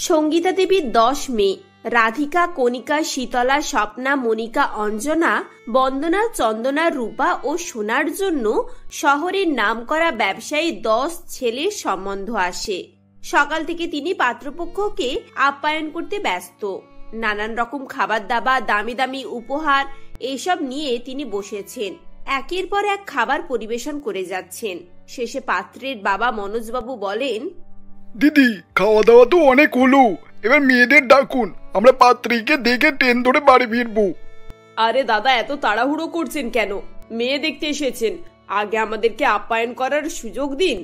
সঙ্গীতা দেবীর 10 মেয়ে রাধিকা, কণিকা, শীতলা, স্বপ্না, মনিকা, অঞ্জনা, বন্দনা, চন্দনা, রূপা ও সোনার জন্য শহরের নামকরা ব্যবসায়ী 10 ছেলের সম্বন্ধ আসে। সকাল থেকে তিনি পাত্রপক্ষকে আপ্যায়ন করতে ব্যস্ত। নানান রকম খাবার দাবার, দামি দামি উপহার এসব নিয়ে তিনি বসেছেন। একের পর এক খাবার পরিবেশন করে যাচ্ছেন। শেষে পাত্রের বাবা মনোজবাবু বলেন, দিদি, খাওয়া দাওয়া তো অনেক হলো, এবার মেয়েদের ডাকুন, আমরা পাত্রীকে দেখে ট্রেন ধরে বাড়ি ফিরবো। আরে দাদা, এত তাড়াহুড়ো করছেন কেন? মেয়ে দেখতে এসেছেন, আগে আমাদেরকে আপ্যায়ন করার সুযোগ দিন।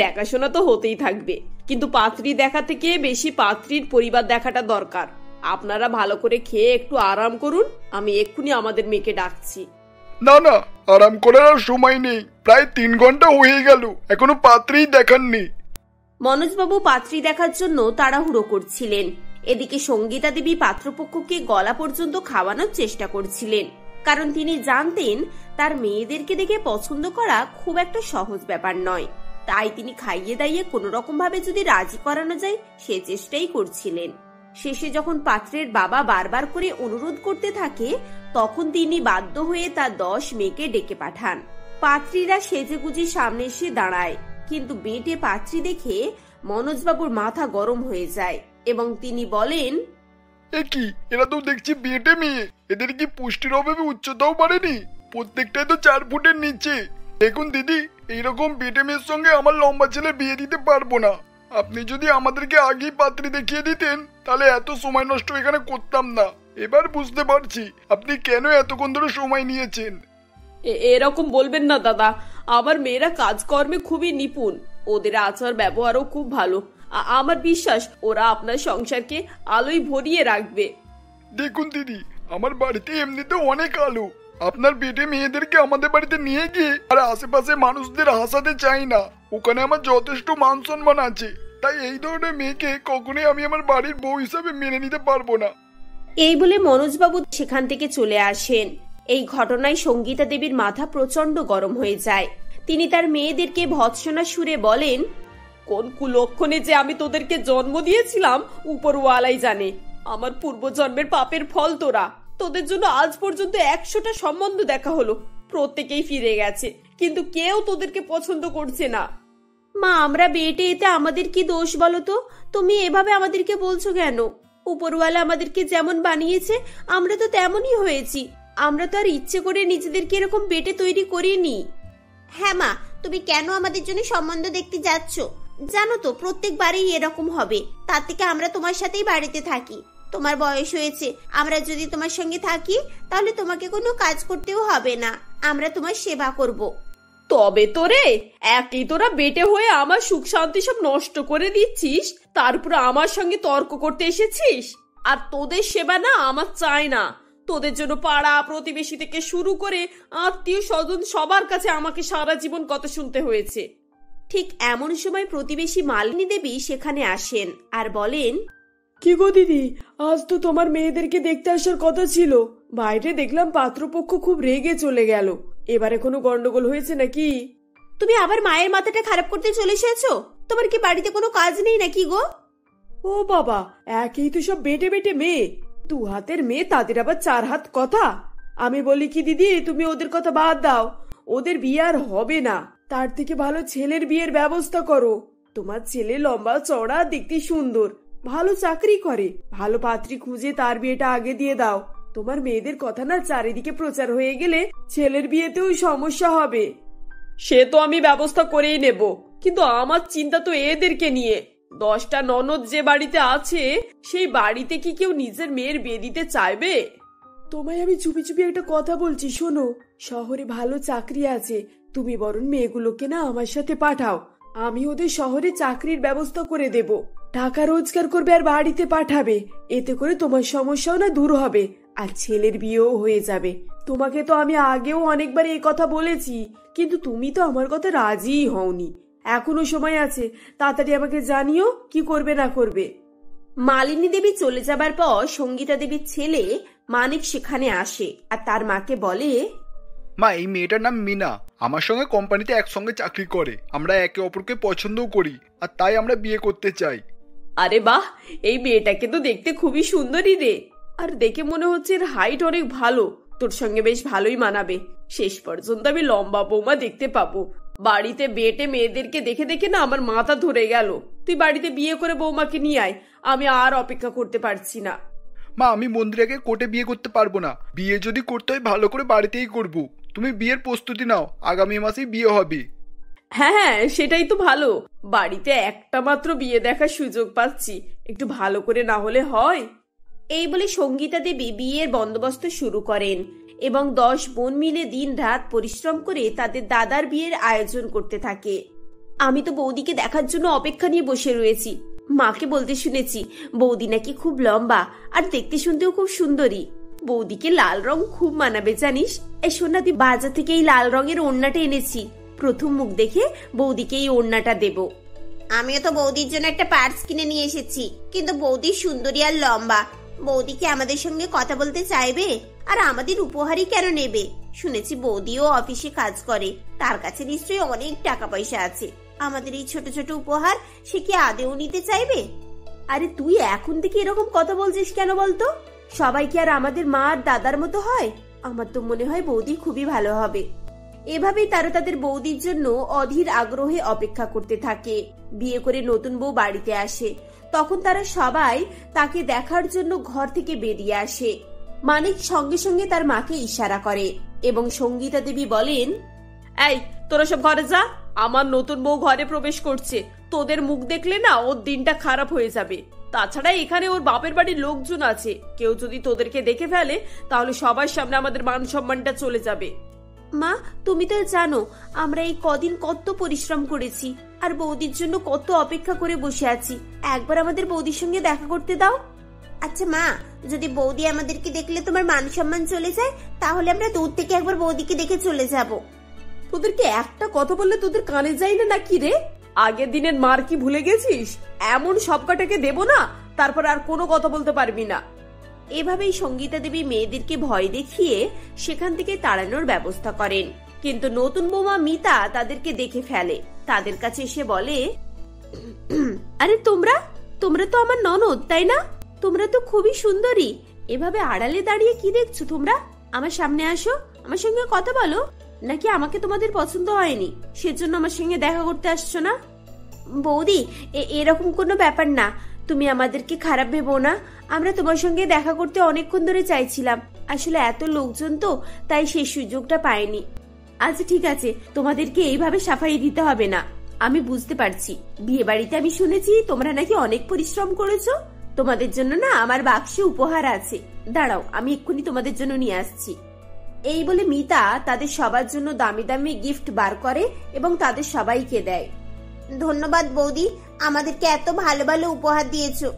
দেখাশোনা তো হতেই থাকবে, কিন্তু পাত্রী দেখা থেকে বেশি পাত্রীর পরিবার দেখাটা দরকার। আপনারা ভালো করে খেয়ে একটু আরাম করুন, আমি এক্ষুনি আমাদের মেয়েকে ডাকছি। না না, আরাম করার আর সময় নেই, প্রায় 3 ঘন্টা হয়ে গেল, এখনো পাত্রীই দেখাননি। মনোজবাবু পাত্রী দেখার জন্য তাড়াহুড়ো করছিলেন। এদিকে সঙ্গীতা দেবী পাত্রপক্ষকে গলা পর্যন্ত খাওয়ানোর চেষ্টা করছিলেন, কারণ তিনি জানতেন তার মেয়েদেরকে দেখে পছন্দ করা খুব একটা সহজ ব্যাপার নয়। তাই তিনি খাইয়ে দাইয়ে কোনো রকম ভাবে যদি রাজি করানো যায় সে চেষ্টাই করছিলেন। শেষে যখন পাত্রের বাবা বারবার করে অনুরোধ করতে থাকে, তখন তিনি বাধ্য হয়ে তার 10 মেয়েকে ডেকে পাঠান। পাত্রীরা সেজেগুজি সামনে এসে দাঁড়ায়, কিন্তু বেটে পাত্রী দেখে মনোজবাবুর মাথা গরম হয়ে যায় এবং তিনি বলেন, এ কি, এরা তো দেখছি বেটে মেয়ে, এদের কি পুষ্টির অভাবে উচ্চতাও বাড়েনি? প্রত্যেকটাই তো 4 ফুটের নিচে। দেখুন দিদি, এইরকম বেটে মেয়ের সঙ্গে আমার লম্বা ছেলে বিয়ে দিতে পারবো না। আপনি যদি আমাদেরকে আগেই পাত্রী দেখিয়ে দিতেন, তাহলে এত সময় নষ্ট এখানে করতাম না। এবার বুঝতে পারছি আপনি কেন এতক্ষণ ধরে সময় নিয়েছেন। এরকম বলবেন না দাদা, আমার মেয়েরা কাজকর্মে খুবই নিপুণ, ওদের আচার ব্যবহারও খুব ভালো। আমার বিশ্বাস ওরা আপনার সংসারকে আলোয় ভরিয়ে রাখবে। দেখুন দিদি, আমার বাড়িতে এমনিতে অনেক আলো, আপনার বেটে মেয়েদেরকে আমাদের বাড়িতে নিয়ে গিয়ে আর আশেপাশে মানুষদের হাসাতে চাই না। ওখানে আমার যথেষ্ট মান সম্মান আছে, তাই এই ধরনের মেয়েকে কখনোই আমি আমার বাড়ির বউ হিসাবে মেনে নিতে পারবো না। এই বলে মনোজবাবু সেখান থেকে চলে আসেন। এই ঘটনায় সঙ্গীতা দেবীর মাথা প্রচন্ড গরম হয়ে যায়। তিনি তার মেয়েদেরকে ভৎসনা সুরে বলেন, কোন কুলক্ষণে যে আমি তোদেরকে জন্ম দিয়েছিলাম উপরওয়ালাই জানে। আমার পূর্বজন্মের পাপের ফল তোরা। তোদের জন্য আজ পর্যন্ত 100টা সম্বন্ধ দেখা হলো, প্রত্যেকেই ফিরে গেছে, কিন্তু কেউ তোদেরকে পছন্দ করছে না। মা, আমরা বেটে, এতে আমাদের কি দোষ বলো তো? তুমি এভাবে আমাদেরকে বলছো কেন? উপরওয়ালা আমাদেরকে যেমন বানিয়েছে আমরা তো তেমনই হয়েছি। আমরা তো আর ইচ্ছে করে নিজেদেরকে এরকম বেটে তৈরি করিনি। হ্যাঁ মা, তুমি কেন আমাদের জন্য সম্বন্ধ দেখতে যাচ্ছ? জানো তো প্রত্যেকবারই এরকম হবে। তার থেকে আমরা তোমার সাথেই বাড়িতে থাকি। তোমার বয়স হয়েছে, আমরা যদি তোমার সঙ্গে থাকি তাহলে তোমাকে কোনো কাজ করতেও হবে না, আমরা তোমার সেবা করব। তবে তোরে একই তোরা বেটে হয়ে আমার সুখ শান্তি সব নষ্ট করে দিচ্ছিস, তারপর আমার সঙ্গে তর্ক করতে এসেছিস। আর তোদের সেবা না আমার চাই না। তোদের জন্য পাড়া প্রতিবেশী থেকে শুরু করে আত্মীয় স্বজন সবার কাছে আমাকে সারা জীবন কথা শুনতে হয়েছে। ঠিক এমন সময় প্রতিবেশী মালিনী দেবী সেখানে আসেন আর বলেন, কি গো দিদি, আজ তো তোমার মেয়েদেরকে দেখতে আসার কথা ছিল, বাইরে দেখলাম পাত্রপক্ষ খুব রেগে চলে গেল। এবারে কোনো গন্ডগোল হয়েছে নাকি? তুমি আবার মায়ের মাথাটা খারাপ করতে চলে এসেছো? তোমার কি বাড়িতে কোনো কাজ নেই নাকি গো? ও বাবা, একই তো সব বেটে বেটে মেয়ে, 2 হাতের মেয়ে, তাদের আবার 4 হাত কথা। আমি বলি কি দিদি, তুমি ওদের কথা বাদ দাও, ওদের বিয়ে আর হবে না। তার থেকে ভালো ছেলের বিয়ের ব্যবস্থা করো। তোমার ছেলে লম্বা চওড়া, দেখতে সুন্দর, ভালো চাকরি করে, ভালো পাত্রী খুঁজে তার বিয়েটা আগে দিয়ে দাও। তোমার মেয়েদের কথা না চারিদিকে প্রচার হয়ে গেলে ছেলের বিয়েতেও সমস্যা হবে। সে তো আমি ব্যবস্থা করেই নেব, কিন্তু আমার চিন্তা তো এদেরকে নিয়ে। 10টা ননদ যে বাড়িতে আছে, সেই বাড়িতে কি কেউ নিজের মেয়ের বিয়ে দিতে চাইবে? তোমায় আমি চুপি চুপি একটা কথা বলছি, শোনো। শহরে ভালো চাকরি আছে, তুমি বরং মেয়েগুলোকে না আমার সাথে পাঠাও। আমি ওদের শহরে চাকরির ব্যবস্থা করে দেব। টাকা রোজগার করবে আর বাড়িতে পাঠাবে, এতে করে তোমার সমস্যাও না দূর হবে, আর ছেলের বিয়েও হয়ে যাবে। তোমাকে তো আমি আগেও অনেকবার এই কথা বলেছি, কিন্তু তুমি তো আমার কথা রাজিই হওনি। এখনো সময় আছে, তাড়াতাড়ি আমাকে জানিও কি করবে না করবে। মালিনী দেবী চলে যাবার পর সঙ্গীতা দেবীর ছেলে মানিক সেখানে আসে আর তার মাকে বলে, মা, এই মেয়েটার নাম মিনা, আমার সঙ্গে কোম্পানিতে একসঙ্গে চাকরি করে, আমরা একে অপরকে পছন্দও করি, আর তাই আমরা বিয়ে করতে চাই। আরে বাহ, এই মেয়েটাকে তো দেখতে খুবই সুন্দরী রে। আর দেখে মনে হচ্ছে এর হাইট অনেক ভালো, তোর সঙ্গে বেশ ভালোই মানাবে। শেষ পর্যন্ত আমি লম্বা বৌমা দেখতে পাবো। বাড়িতে বেটে মেয়েদেরকে দেখে দেখে না আমার মাথা ধরে গেল। তুই বাড়িতে বিয়ে করে বৌমাকে নিয়ে আয়, আমি আর অপেক্ষা করতে পারছি না। মা, আমি মন্দিরাকে কোর্টে বিয়ে করতে পারবো না। বিয়ে যদি করতে হয় ভালো করে বাড়িতেই করব। তুমি বিয়ের প্রস্তুতি নাও, আগামী মাসেই বিয়ে হবে। হ্যাঁ হ্যাঁ, সেটাই তো ভালো। বাড়িতে একটা মাত্র বিয়ে দেখার সুযোগ পাচ্ছি, একটু ভালো করে না হলে হয়? এই বলে সঙ্গীতা দেবী বিয়ের বন্দোবস্ত শুরু করেন এবং 10 বোন মিলে দিন রাত পরিশ্রম করে তাদের দাদার বিয়ের আয়োজন করতে থাকে। আমি তো বৌদিকে দেখার জন্য অপেক্ষা নিয়ে বসে রয়েছি। মাকে বলতে শুনেছি বৌদি নাকি খুব লম্বা আর দেখতে শুনতেও খুব সুন্দরী। বৌদিকে লাল রং খুব মানাবে জানিস। এই শোন না, তুই বাজার থেকে এই লাল রঙের ওড়নাটা এনেছি। প্রথম মুখ দেখে বৌদিকে এই ওড়নাটা দেব। আমিও তো বৌদির জন্য একটা পার্স কিনে নিয়ে এসেছি, কিন্তু বৌদি সুন্দরী আর লম্বা। বৌদি কি আমাদের সঙ্গে কথা বলতে চাইবে? আর আমাদের উপহারই কেন নেবে? শুনেছি বৌদিও অফিসে কাজ করে, তার কাছে নিশ্চয়ই অনেক টাকা পয়সা আছে। আমাদের এই ছোট ছোট উপহার সে কি আদেও নিতে চাইবে? আরে তুই এখন থেকে এরকম কথা বলছিস কেন বলতো? সবাই কি আর আমাদের মা আর দাদার মতো হয়? আমার তো মনে হয় বৌদি খুবই ভালো হবে। এভাবেই তারা তাদের বৌদির জন্য অধীর আগ্রহে অপেক্ষা করতে থাকে। বিয়ে করে নতুন বউ বাড়িতে আসে, তখন তারা সবাই তাকে দেখার জন্য ঘর থেকে বেরিয়ে আসে। মানিক সঙ্গে সঙ্গে তার মাকে ইশারা করে এবং সঙ্গীতা দেবী বলেন, এই তোরা সব ঘরে যা, আমার নতুন বউ ঘরে প্রবেশ করছে। তোদের মুখ দেখলে না ওর দিনটা খারাপ হয়ে যাবে। তাছাড়া এখানে ওর বাপের বাড়ির লোকজন আছে, কেউ যদি তোদেরকে দেখে ফেলে তাহলে সবার সামনে আমাদের মান সম্মানটা চলে যাবে। মা, তুমি তো জানো আমরা এই কদিন কত পরিশ্রম করেছি আর বৌদির জন্য কত অপেক্ষা করে বসে আছি। একবার আমাদের বৌদির সঙ্গে দেখা করতে দাও। আচ্ছা মা, যদি বৌদি আমাদেরকে দেখলে তোমার মান সম্মান চলে যায়, তাহলে আমরা দূর থেকে একবার বৌদিকে দেখে চলে যাব। তোদেরকে একটা কথা বললে তোদের কানে যায় না নাকি রে? আগের দিনের মার কি ভুলে গেছিস? এমন সব কটাকে দেব না, তারপর আর কোনো কথা বলতে পারবি না। এভাবেই সঙ্গীতা দেবী মেয়েদেরকে ভয় দেখিয়ে সেখান থেকে তাড়ানোর ব্যবস্থা করেন। কিন্তু নতুন বৌমা মিতা তাদেরকে দেখে ফেলে। তাদের কাছে এসে বলে, আরে তোমরা তো আমার ননদ, তাই না? তোমরা তো খুবই সুন্দরী। এভাবে আড়ালে দাঁড়িয়ে কি দেখছো তোমরা? আমার সামনে আসো, আমার সঙ্গে কথা বলো। নাকি আমাকে তোমাদের পছন্দ হয়নি সেজন্য আমার সঙ্গে দেখা করতে আসছো না? বৌদি, এরকম কোনো ব্যাপার না। তুমি আমাদেরকে খারাপ ভেবো না। আমরা তোমার সঙ্গে দেখা করতে অনেকক্ষণ ধরে চাইছিলাম, আসলে এত লোকজন তো, তাই সেই সুযোগটা পাইনি। আচ্ছা ঠিক আছে, তোমাদেরকে এইভাবে সাফাই দিতে হবে না। আমি বুঝতে পারছি, বিয়ে বাড়িতে আমি শুনেছি তোমরা নাকি অনেক পরিশ্রম করেছো। তোমাদের জন্য না আমার বাক্সে উপহার আছে, দাঁড়াও আমি এক্ষুনি তোমাদের জন্য নিয়ে আসছি। এই বলে মিতা তাদের সবার জন্য দামি দামি গিফট বার করে এবং তাদের সবাইকে দেয়। ধন্যবাদ বৌদি, আমাদেরকে এত ভালো ভালো উপহার দিয়েছো।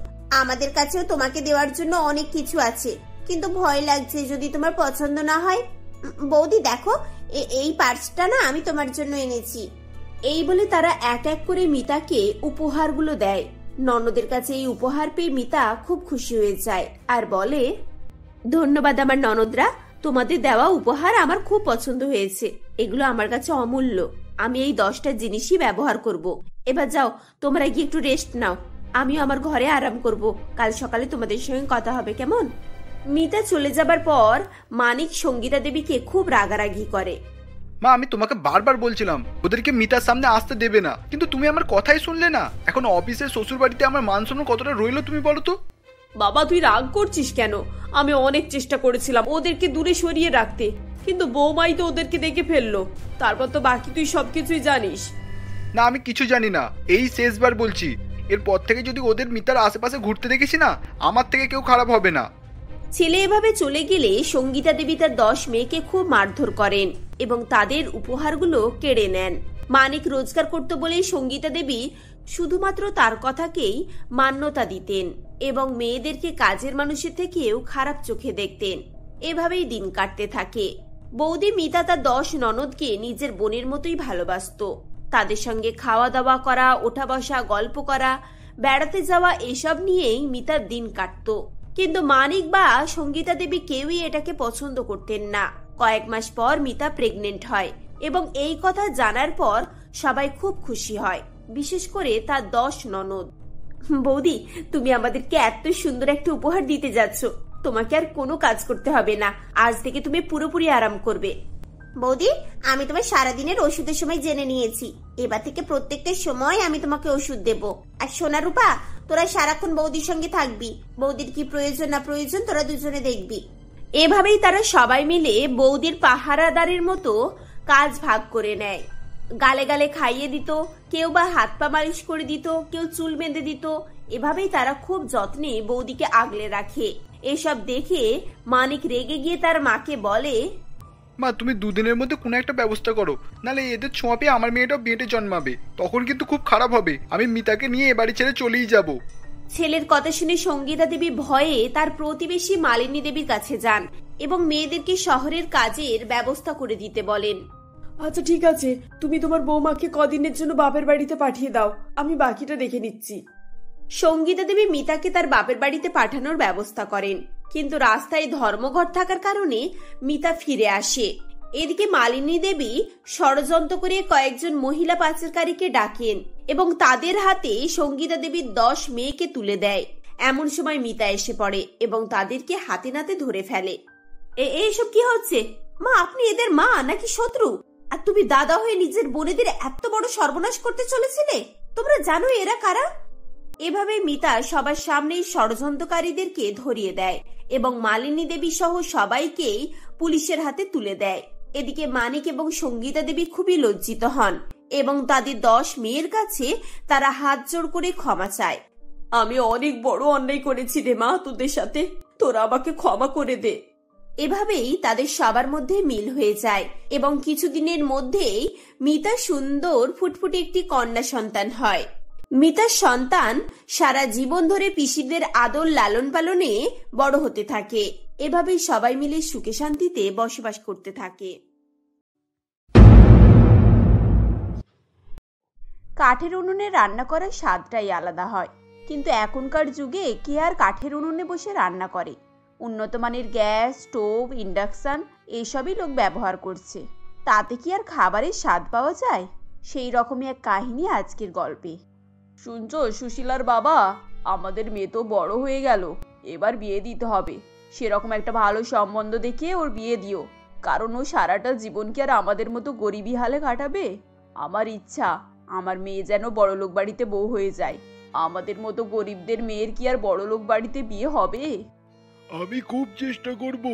আমাদের কাছেও তোমাকে দেওয়ার জন্য অনেক কিছু আছে, কিন্তু ভয় লাগছে যদি তোমার পছন্দ না হয়। বৌদি দেখো, এই পার্সটা না আমি তোমার জন্য এনেছি। এই বলে তারা এক এক করে মিতাকে উপহারগুলো দেয়। ননদের কাছে এই উপহার পেয়ে মিতা খুব খুশি হয়ে যায় আর বলে, ধন্যবাদ আমার ননদরা, তোমাদের দেওয়া উপহার আমার খুব পছন্দ হয়েছে। এগুলো আমার কাছে অমূল্য। আমি এই 10টা জিনিসই ব্যবহার করব। এবার যাও, তোমরা গিয়ে একটু রেস্ট নাও। আমিও আমার ঘরে আরাম করব, কাল সকালে তোমাদের সঙ্গে কথা হবে, কেমন? মিতা চলে যাবার পর মানিক সঙ্গীতা দেবীকে খুব রাগারাগি করে। মা, আমি তোমাকে বারবার বলছিলাম ওদেরকে মিতার সামনে আসতে দেবে না, কিন্তু তুমি আমার কথাই শুনলে না। এখন অফিসে শ্বশুর বাড়িতে আমার মান সম্মান কতটা রইলো তুমি বলো তো? বাবা তুই রাগ করছিস কেন? আমি অনেক চেষ্টা করেছিলাম ওদেরকে দূরে সরিয়ে রাখতে, কিন্তু বৌমাই তো ওদেরকে দেখে ফেললো। তারপর তো বাকি তুই সবকিছুই জানিস। না, আমি কিছু জানি না, এই শেষবার বলছি। এরপর থেকে যদি ওদের মিতার আশেপাশে ঘুরতে দেখেছি না, আমার থেকে কেউ খারাপ হবে না। ছেলে এভাবে চলে গেলে সঙ্গীতা দেবী তার 10 মেয়েকে খুব মারধর করেন এবং তাদের উপহারগুলো কেড়ে নেন। মানিক রোজগার করতে বলেই সঙ্গীতা দেবী শুধুমাত্র তার কথাকেই মান্যতা দিতেন এবং মেয়েদেরকে কাজের মানুষের থেকেও খারাপ চোখে দেখতেন। এভাবেই দিন কাটতে থাকে। বৌদি মিতা তার 10 ননদকে নিজের বোনের মতোই ভালোবাসতো। তাদের সঙ্গে খাওয়া দাওয়া করা, ওঠা বসা, গল্প করা, বেড়াতে যাওয়া এসব নিয়েই মিতার দিন কাটত। কিন্তু মানিক বা সঙ্গীতা দেবী কেউই এটাকে পছন্দ করতেন না। কয়েক মাস পর মিতা প্রেগনেন্ট হয় এবং এই কথা জানার পর সবাই খুব খুশি হয়, বিশেষ করে তার 10 ননদ। বৌদি, তুমি আমাদেরকে এত সুন্দর একটা উপহার দিতে যাচ্ছ, তোমাকে আর কোনো কাজ করতে হবে না। আজ থেকে তুমি পুরোপুরি আরাম করবে। বৌদি, আমি তোমার সারাদিনের ওষুধের সময় জেনে নিয়েছি। এবার থেকে প্রত্যেকটা সময় আমি তোমাকে ওষুধ দেব। আর সোনা রূপা, তোরা সারাক্ষণ বৌদির সঙ্গে থাকবি। বৌদির কি প্রয়োজন না প্রয়োজন তোরা দুজনে দেখবি। এভাবেই তারা সবাই মিলে বৌদির পাহারাদারের মতো কাজ ভাগ করে নেয়। গালে গালে খাইয়ে দিত, কেউ বা হাত পা মালিশ করে দিত, কেউ চুল বেঁধে দিত। এভাবেই তারা খুব যত্নে বৌদিকে আগলে রাখে। এসব দেখে মানিক রেগে গিয়ে তার মাকে বলে, মা, তুমি দুদিনের মধ্যে কোনো একটা ব্যবস্থা করো, নাহলে এদের ছোঁয়া পেয়ে আমার মেয়েটাও বিয়েতে জন্মাবে, তখন কিন্তু খুব খারাপ হবে। আমি মিতাকে নিয়ে এ বাড়ি ছেড়ে চলেই যাব। ছেলের কথা শুনে সঙ্গীতা দেবী ভয়ে তার প্রতিবেশী মালিনী দেবীর কাছে যান এবং মেয়েদেরকে শহরের কাজের ব্যবস্থা করে দিতে বলেন। আচ্ছা ঠিক আছে, তুমি তোমার বৌমাকে কদিনের জন্য বাপের বাড়িতে পাঠিয়ে দাও, আমি বাকিটা দেখে নিচ্ছি। সঙ্গীতা দেবী মিতাকে তার বাপের বাড়িতে পাঠানোর ব্যবস্থা করেন, কিন্তু রাস্তায় ধর্মঘট থাকার কারণে মিতা ফিরে আসে। এদিকে মালিনী দেবী ষড়যন্ত্র করে কয়েকজন মহিলা পাচারকারীকে ডাকেন এবং তাদের হাতে সঙ্গীতা দেবীর 10 মেয়েকে তুলে দেয়। এমন সময় মিতা এসে পড়ে এবং তাদেরকে হাতে নাতে ধরে ফেলে। এসব কি হচ্ছে মা? আপনি এদের মা নাকি শত্রু? আর তুমি দাদা হয়ে নিজের বোনেদের এত বড় সর্বনাশ করতে চলেছিলে? তোমরা জানো এরা কারা? এভাবে মিতা সবার সামনেই ষড়যন্ত্রকারীদেরকে ধরিয়ে দেয় এবং মালিনী দেবী সহ সবাইকেই পুলিশের হাতে তুলে দেয়। এদিকে মানিক এবং সঙ্গীতা দেবী খুবই লজ্জিত হন এবং তাদের 10 মেয়ের কাছে তারা হাত জোড় করে ক্ষমা চায়। আমি অনেক বড় অন্যায় করেছি রে মা তোদের সাথে, তোরা আমাকে ক্ষমা করে দে। এভাবেই তাদের সবার মধ্যে মিল হয়ে যায় এবং কিছুদিনের মধ্যেই মিতা সুন্দর ফুটফুটে একটি কন্যা সন্তান হয়। মিতার সন্তান সারা জীবন ধরে পিসিদের আদর লালন পালনে বড় হতে থাকে। এভাবেই সবাই মিলে সুখে শান্তিতে বসবাস করতে থাকে। কাঠের উনুনে রান্না করার স্বাদটাই আলাদা হয়, কিন্তু এখনকার যুগে কে আর কাঠের উনুনে বসে রান্না করে? উন্নত মানের গ্যাস, স্টোভ, ইন্ডাকশন এইসবই লোক ব্যবহার করছে। তাতে কি আর খাবারের স্বাদ পাওয়া যায়? সেই রকমই এক কাহিনী আজকের গল্পে। শুনছো সুশীলার বাবা, আমাদের মেয়ে তো বড় হয়ে গেল, এবার বিয়ে দিতে হবে। সেরকম একটা ভালো সম্বন্ধ দেখে ওর বিয়ে দিও, কারণ ও সারাটা জীবন কি আর আমাদের মতো গরিবী হালে কাটাবে? আমার ইচ্ছা আমার মেয়ে যেন বড়লোক বাড়িতে বউ হয়ে যায়। আমাদের মতো গরিবদের মেয়ের কি আর বড়লোক বাড়িতে বিয়ে হবে? আমি খুব চেষ্টা করব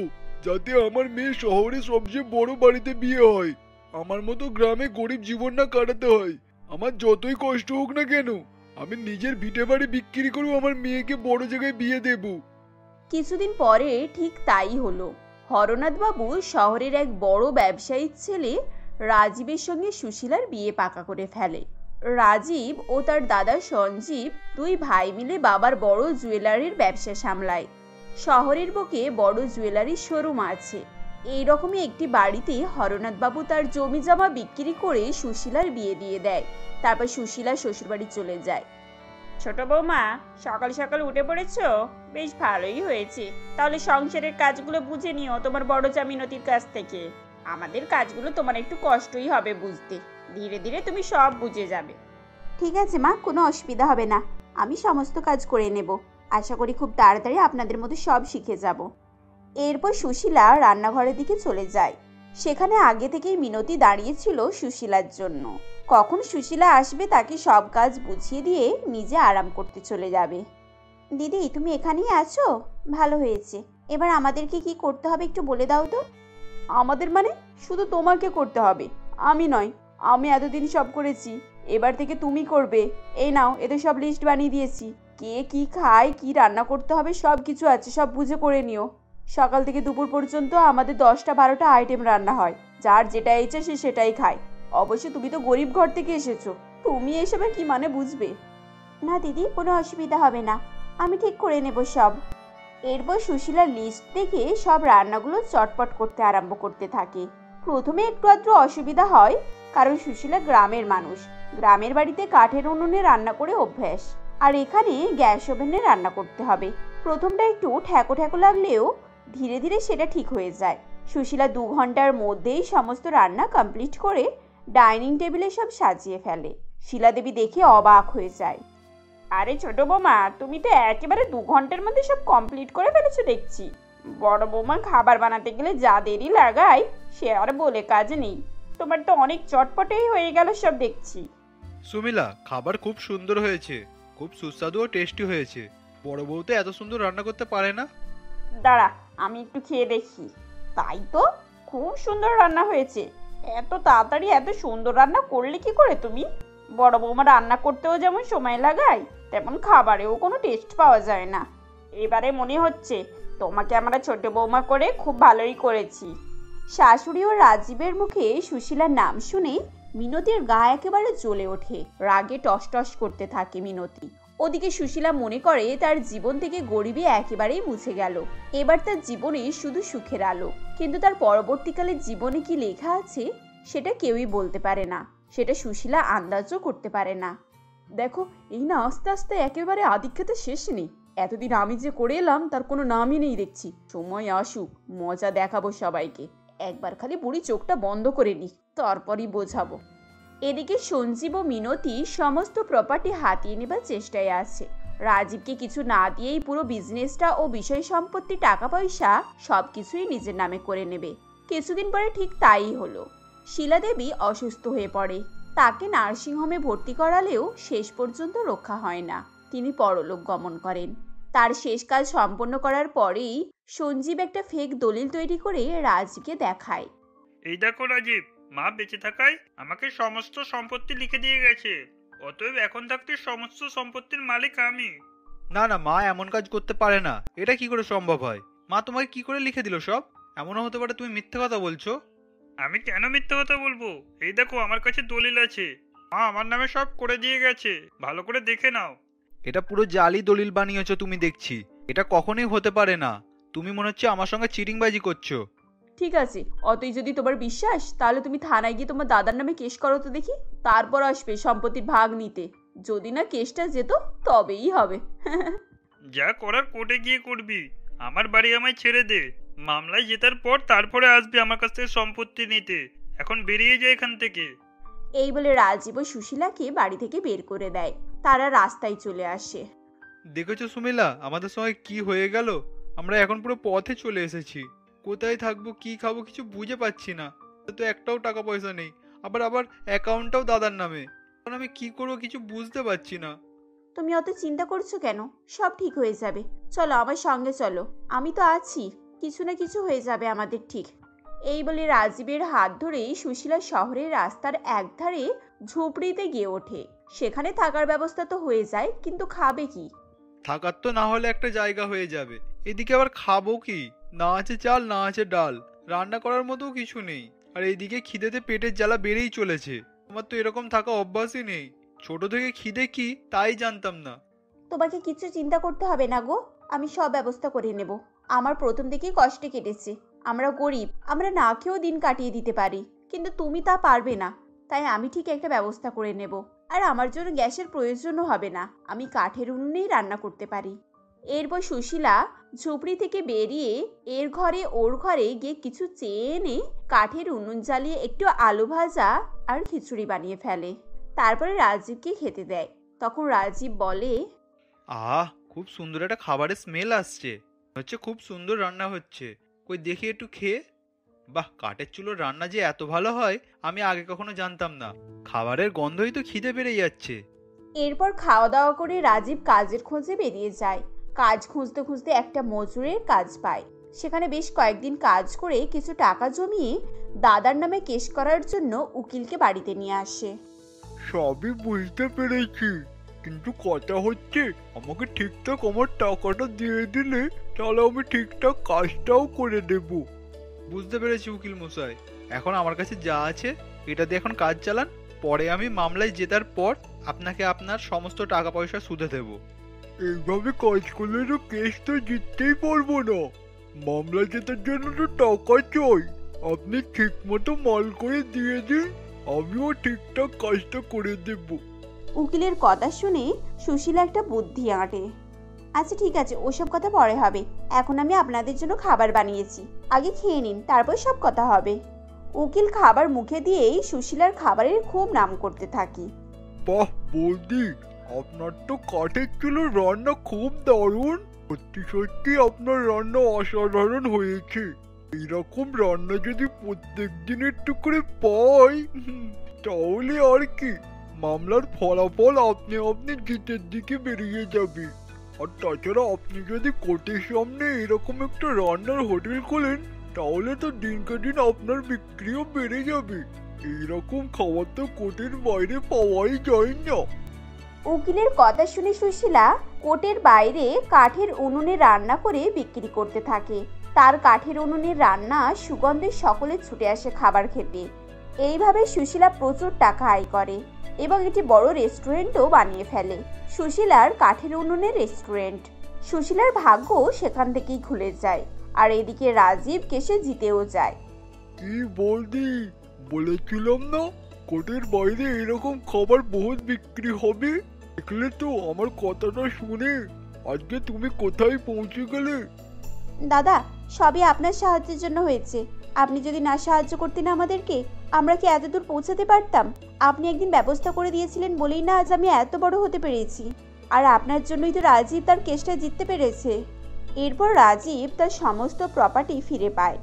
যাতে আমার মেয়ে শহরে সবচেয়ে বড় বাড়িতে বিয়ে হয়, আমার মতো গ্রামে গরিব জীবন না কাটাতে হয়। আমার যতই কষ্ট হোক না কেন, আমি নিজের ভিটে বাড়ি বিক্রি করেও আমার মেয়েকে বড় জায়গায় বিয়ে দেব। কিছুদিন পরে ঠিক তাই হলো। হরনাথ বাবু শহরের এক বড় ব্যবসায়ীর ছেলে রাজীবের সঙ্গে সুশীলার বিয়ে পাকা করে ফেলে। রাজীব ও তার দাদা সঞ্জীব 2 ভাই মিলে বাবার বড় জুয়েলারির ব্যবসা সামলায়। শহরের বুকে বড় জুয়েলারির শোরুম আছে। এইরকমই একটি বাড়িতে হরনাথ বাবু তার জমি জমা বিক্রি করে সুশীলার বিয়ে দিয়ে দেয়। তারপর সুশীলা শ্বশুরবাড়ি চলে যায়। ছোট বৌমা, সকাল সকাল উঠে পড়েছো? বেশ ভালোই হয়েছে। তাহলে সংসারের কাজগুলো বুঝে নিও তোমার বড় জামিনতির কাছ থেকে। আমাদের কাজগুলো তোমার একটু কষ্টই হবে বুঝতে, ধীরে ধীরে তুমি সব বুঝে যাবে। ঠিক আছে মা, কোনো অসুবিধা হবে না, আমি সমস্ত কাজ করে নেব। আশা করি খুব তাড়াতাড়ি আপনাদের মতো সব শিখে যাব। এরপর সুশীলা রান্নাঘরের দিকে চলে যায়। সেখানে আগে থেকেই মিনতি দাঁড়িয়েছিল সুশীলার জন্য। কখন সুশীলা আসবে তাকে সব কাজ বুঝিয়ে দিয়ে নিজে আরাম করতে চলে যাবে। দিদি, তুমি এখানেই আছো? ভালো হয়েছে। এবার আমাদেরকে কি করতে হবে একটু বলে দাও তো। আমাদের মানে? শুধু তোমাকে করতে হবে, আমি নয়। আমি এতদিন সব করেছি, এবার থেকে তুমি করবে। এই নাও, এদের সব লিস্ট বানিয়ে দিয়েছি। কে কি খায়, কি রান্না করতে হবে সব কিছু আছে, সব বুঝে করে নিও। সকাল থেকে দুপুর পর্যন্ত আমাদের 10-12টা আইটেম রান্না হয়। যার যেটা ইচ্ছে সে সেটাই খায়। অবশ্য তুমি তো গরিব ঘর থেকে এসেছো, তুমি এসবের কি মানে বুঝবে? না দিদি, কোনো অসুবিধা হবে না, আমি ঠিক করে নেব সব। এরপর সুশীলার লিস্ট দেখে সব রান্নাগুলো চটপট করতে আরম্ভ করতে থাকে। প্রথমে একটু আধটু অসুবিধা হয়, কারণ সুশীলা গ্রামের মানুষ। গ্রামের বাড়িতে কাঠের উনুনে রান্না করে অভ্যাস, আর এখানে গ্যাস ওভেনে রান্না করতে হবে। প্রথমটা একটু ঠ্যাকো ঠ্যাকো লাগলেও ধীরে ধীরে সেটা ঠিক হয়ে যায়। সুশীলা 2 ঘন্টার মধ্যেই সমস্ত রান্না কমপ্লিট করে ডাইনিং টেবিলে সব সাজিয়ে ফেলে। শিলাদেবী দেখে অবাক হয়ে যায়। আরে ছোট বৌমা, তুমি তো একেবারে 2 ঘন্টার মধ্যে সব কমপ্লিট করে ফেলেছো দেখছি। বড় বৌমা খাবার বানাতে গেলে যা দেরি লাগায় সে আর বলে কাজ নেই। তোমার তো অনেক চটপটেই হয়ে গেল সব দেখছি। সুমিলা, খাবার খুব সুন্দর হয়েছে, খুব সুস্বাদু ও টেস্টি হয়েছে। বড় বউ তো এত সুন্দর রান্না করতে পারে না। দাঁড়া, আমি একটু খেয়ে দেখি। তাই তো, খুব সুন্দর রান্না হয়েছে। এত তাড়াতাড়ি এত সুন্দর রান্না করলে কি করে তুমি? বড় বৌমা রান্না করতেও যেমন সময় লাগায়, তেমন খাবারেও কোনো টেস্ট পাওয়া যায় না। এবারে মনে হচ্ছে তোমাকে আমরা ছোট বৌমা করে খুব ভালোই করেছি। শাশুড়ি ও রাজীবের মুখে সুশীলার নাম শুনে মিনতির গা একেবারে জ্বলে ওঠে। রাগে টস করতে থাকে মিনতি। ওদিকে সুশীলা মনে করে তার জীবন থেকে গরিবী একেবারেই মুছে গেল। এবার তার জীবনে শুধু সুখের আলো। কিন্তু তার পরবর্তীকালে জীবনে কি লেখা আছে সেটা কেউই বলতে পারে না, সেটা সুশীলা আন্দাজও করতে পারে না। দেখো, এই না আস্তে আস্তে একেবারে আদিক্ষেতে শেষ নেই। এতদিন আমি যে করে এলাম তার কোনো নামই নেই দেখছি। সময় আসুক, মজা দেখাবো সবাইকে। একবার খালি বুড়ি চোখটা বন্ধ করে নি, তারপরই বোঝাবো। এদিকে সঞ্জীব ও মিনতি সমস্ত প্রপার্টি হাতিয়ে নেবার চেষ্টায় আছে। রাজীবকে কিছু না দিয়েই পুরো বিজনেসটা ও বিষয় সম্পত্তি, টাকা পয়সা সবকিছুই নিজের নামে করে নেবে। কিছুদিন পরে ঠিক তাই হলো। শিলা দেবী অসুস্থ হয়ে পড়ে। তাকে নার্সিংহোমে ভর্তি করালেও শেষ পর্যন্ত রক্ষা হয় না। তিনি পরলোক গমন করেন। তার শেষ কাজ সম্পন্ন করার পরেই সঞ্জীব একটা ফেক দলিল তৈরি করে রাজকে দেখায়। এই দেখো রাজীব, মা বেঁচে থাকায় আমাকে সমস্ত সম্পত্তি লিখে দিয়ে গেছে। অতএব এখন থাকতে সমস্ত সম্পত্তির মালিক আমি। না না, মা এমন কাজ করতে পারে না। এটা কি করে সম্ভব হয়? মা তোমাকে কি করে লিখে দিল সব? এমনও হতে পারে তুমি মিথ্যে কথা বলছো। আমি কেন মিথ্যে কথা বলবো? এই দেখো আমার কাছে দলিল আছে। মা আমার নামে সব করে দিয়ে গেছে, ভালো করে দেখে নাও। এটা পুরো জালি দলিল বানিয়েছো তুমি দেখছি। এটা কখনোই হতে পারে না। তুমি মনে হচ্ছে আমার সঙ্গে চিটিংবাজি করছো। ঠিক আছে, অতই যদি তোমার বিশ্বাস, তাহলে তুমি থানায় গিয়ে তোমার দাদার নামে কেস করো তো দেখি। তারপর আসবে সম্পত্তির ভাগ নিতে। যদি না কেসটা যেত তবেই হবে। যা করার কোর্টে গিয়ে করবি। আমার বাড়ি আমায় ছেড়ে দে। মামলায় জেতার পর তারপরে আসবি আমার কাছ থেকে সম্পত্তি নিতে। এখন বেরিয়ে যায় এখান থেকে। এই বলে রাজীব ও সুশীলাকে বাড়ি থেকে বের করে দেয়। তারা রাস্তায় চলে আসে। দেখেছো সুমিলা, আমাদের সঙ্গে কি হয়ে গেল? আমরা এখন পুরো পথে চলে এসেছি। কোথায় থাকবো, কি খাবো কিছু বুঝে পাচ্ছি না। তো একটাও টাকা পয়সা নেই, আবার অ্যাকাউন্টটাও দাদার নামে। এখন আমি কি করবো কিছু বুঝতে পারছি না। তুমি অত চিন্তা করছো কেন? সব ঠিক হয়ে যাবে। চলো আমার সঙ্গে চলো, আমি তো আছি। কিছু না কিছু হয়ে যাবে আমাদের ঠিক। এই বলে রাজীবের হাত ধরে সুশীলা শহরের রাস্তার একধারে ঝুপড়িতে গিয়ে ওঠে। সেখানে থাকার ব্যবস্থা তো হয়ে যায়, কিন্তু খাবে কি? থাকার তো না হলে একটা জায়গা হয়ে যাবে, এদিকে আবার খাবো কি? না আছে চাল, না আছে ডাল, রান্না করার মতো কিছু নেই। আর এইদিকে খিদেতে পেটের জ্বালা বেড়েই চলেছে। আমার তো এরকম থাকা অভ্যাসই নেই। ছোট থেকে খিদে কি তাই জানতাম না। তোমাকে কিছু চিন্তা করতে হবে না গো, আমি সব ব্যবস্থা করে নেব। আমার প্রথম থেকেই কষ্টে কেটেছে। আমরা গরিব, আমরা না খেয়েও দিন কাটিয়ে দিতে পারি, কিন্তু তুমি তা পারবে না। তাই আমি ঠিক একটা ব্যবস্থা করে নেব। আর আমার জন্য গ্যাসের প্রয়োজনও হবে না, আমি কাঠের উনুনেই রান্না করতে পারি। এরপর সুশীলা ঝুপড়ি থেকে বেরিয়ে এর ঘরে ওর ঘরে গিয়ে কিছু চেয়ে এনে কাঠের উনুন জ্বালিয়ে একটু আলু ভাজা আর খিচুড়ি বানিয়ে ফেলে। তারপরে রাজীবকে খেতে দেয়। তখন রাজীব বলে, খুব সুন্দর একটা খাবারের স্মেল আসছে, হচ্ছে খুব সুন্দর রান্না হচ্ছে। কই দেখি একটু খেয়ে। বাহ, কাঠের চুলোর রান্না যে এত ভালো হয় আমি আগে কখনো জানতাম না। খাবারের গন্ধই তো খিদে বেড়ে যাচ্ছে। এরপর খাওয়া দাওয়া করে রাজীব কাজের খোঁজে বেরিয়ে যায়। কাজ খুঁজতে খুঁজতে একটা মজুরের কাজ পায়। সেখানে বেশ কয়েকদিন কাজ করে কিছু টাকা জমিয়ে দাদার নামে কেস করার জন্য উকিলকে বাড়িতে নিয়ে আসে। সবই বুঝতে পেরেছি, কিন্তু কথা হচ্ছে আমাকে ঠিকঠাক আমার টাকাটা দিয়ে দিলে তাহলে আমি ঠিকঠাক কাজটাও করে দেব। বুঝতে পেরেছি উকিল মশাই, এখন আমার কাছে যা আছে এটা দিয়ে এখন কাজ চালান। পরে আমি মামলায় জেতার পর আপনাকে আপনার সমস্ত টাকা পয়সা সুদে দেব। এইভাবে কাজ করলে তো কেস তো জিততেই পারবো না। মামলা জেতার জন্য তো টাকা চাই। আপনি ঠিক মতো মাল করে দিয়ে দিন, আমিও ঠিকঠাক কাজটা করে দেব। উকিলের কথা শুনে সুশীলা একটা বুদ্ধি আঁটে। আচ্ছা ঠিক আছে, ওসব কথা পরে হবে। এখন আমি আপনাদের জন্য খাবার বানিয়েছি, আগে খেয়ে নিন, তারপর সব কথা হবে। উকিল খাবার মুখে দিয়েই সুশীলার খাবারের খুব নাম করতে থাকে। বাহ বৌদি, আপনার তো কাঠের চুলোর রান্না খুব দারুণ। সত্যি সত্যি আপনার রান্না অসাধারণ হয়েছে। এইরকম রান্না যদি প্রত্যেক দিন একটু করে পাই তাহলে আর কি, মামলার ফলাফল আপনি আপনি জিতের দিকে বেরিয়ে যাবে। আর তাছাড়া আপনি যদি কোর্টের সামনে এরকম একটা রান্নার হোটেল খোলেন তাহলে তো দিনকে দিন আপনার বিক্রিও বেড়ে যাবে। এইরকম খাবার তো কোর্টের বাইরে পাওয়াই যায় না। উকিলের কথা শুনে সুশীলা কোর্টের বাইরে কাঠের উনুনে রান্না করে বিক্রি করতে থাকে। তার কাঠের উনুনের রান্না সুগন্ধে সকলে ছুটে আসে খাবার খেতে। এইভাবে সুশীলা প্রচুর টাকা আয় করে এবং একটি বড় রেস্টুরেন্টও বানিয়ে ফেলে, সুশীলার কাঠের উনুনের রেস্টুরেন্ট। সুশীলার ভাগ্য সেখান থেকেই খুলে যায়। আর এদিকে রাজীব কেসে জিতেও যায়। কি বলদি, বলেছিলাম না কোর্টের বাইরে এরকম খাবার বহুত বিক্রি হবে। দেখলে তো আমার কথাটা শুনে আজকে তুমি কোথায় পৌঁছে গেলে। দাদা, সবই আপনার সাহায্যের জন্য হয়েছে। আপনি যদি না সাহায্য করতেন আমাদেরকে, আমরা কি এত দূর পৌঁছাতে পারতাম? আপনি একদিন ব্যবস্থা করে দিয়েছিলেন বলেই না আজ আমি এত বড় হতে পেরেছি। আর আপনার জন্যই তো রাজীব তার কেসটা জিততে পেরেছে। এরপর রাজীব তার সমস্ত প্রপার্টি ফিরে পায়।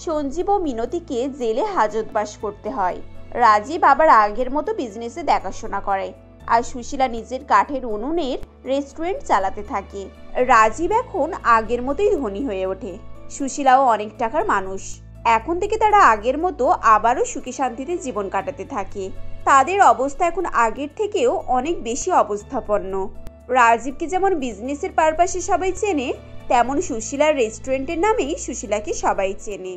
সঞ্জীব ও মিনতিকে জেলে হাজতবাস করতে হয়। রাজীব আবার আগের মতো বিজনেসে দেখাশোনা করে আর সুশীলা নিজের কাঠের উনুনের রেস্টুরেন্ট চালাতে থাকে। রাজীব এখন আগের মতোই ধনী হয়ে ওঠে। সুশীলাও অনেক টাকার মানুষ। এখন থেকে তারা আগের মতো আবারও সুখে শান্তিতে জীবন কাটাতে থাকে। তাদের অবস্থা এখন আগের থেকেও অনেক বেশি অবস্থাপন্ন। রাজীবকে যেমন বিজনেসের পারপাসে সবাই চেনে, তেমন সুশীলার রেস্টুরেন্টের নামেই সুশীলাকে সবাই চেনে।